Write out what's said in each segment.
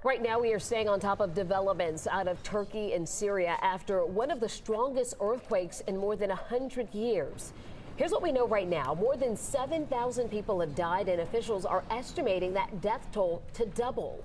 Right now, we are staying on top of developments out of Turkey and Syria after one of the strongest earthquakes in more than 100 years. Here's what we know right now. More than 7,000 people have died, and officials are estimating that death toll to double.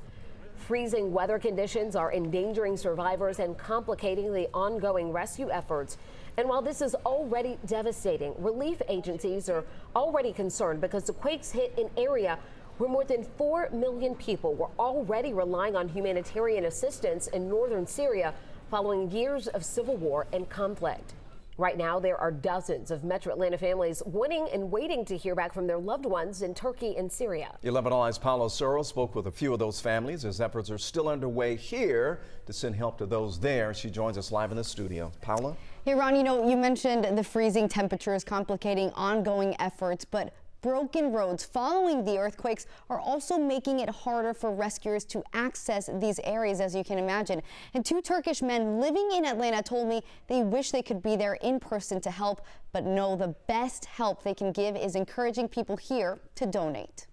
Freezing weather conditions are endangering survivors and complicating the ongoing rescue efforts. And while this is already devastating, relief agencies are already concerned because the quakes hit an area where more than 4 million people were already relying on humanitarian assistance in northern Syria following years of civil war and conflict. Right now, there are dozens of Metro Atlanta families wanting and waiting to hear back from their loved ones in Turkey and Syria. 11 Eye's Paula Searle spoke with a few of those families as efforts are still underway here to send help to those there. She joins us live in the studio. Paula? Hey, Ron, you mentioned the freezing temperatures complicating ongoing efforts, but broken roads following the earthquakes are also making it harder for rescuers to access these areas, as you can imagine. And 2 Turkish men living in Atlanta told me they wish they could be there in person to help, but know the best help they can give is encouraging people here to donate.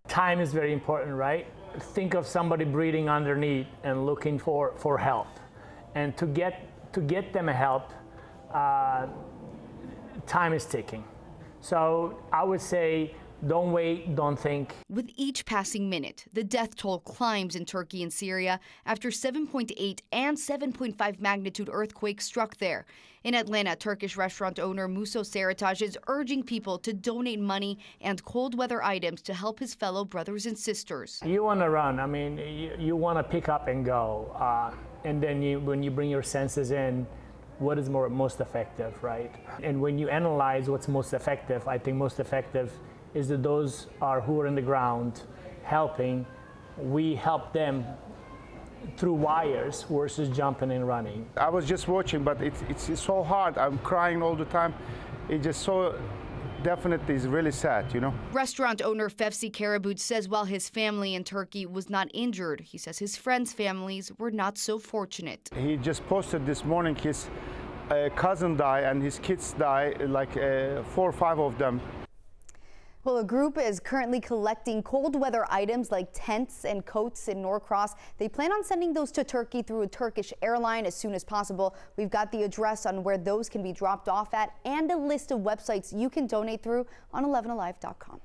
Time is very important, right? Think of somebody breathing underneath and looking for help. And to get them help, time is ticking. So I would say, don't wait, don't think. With each passing minute, the death toll climbs in Turkey and Syria after 7.8 and 7.5 magnitude earthquakes struck there. In Atlanta, Turkish restaurant owner Muso Sarataj is urging people to donate money and cold weather items to help his fellow brothers and sisters. You want to run, I mean, you want to pick up and go. And then when you bring your senses in, what is most effective, right? And when you analyze what's most effective, I think most effective is that those who are in the ground helping. We help them through wires versus jumping and running. I was just watching, but it's so hard. I'm crying all the time. It's just so definitely is really sad, you know. Restaurant owner Fevzi Karabut says while his family in Turkey was not injured, he says his friends' families were not so fortunate. He just posted this morning his cousin died and his kids died, like 4 or 5 of them. Well, a group is currently collecting cold weather items like tents and coats in Norcross. They plan on sending those to Turkey through a Turkish airline as soon as possible. We've got the address on where those can be dropped off at and a list of websites you can donate through on 11alive.com.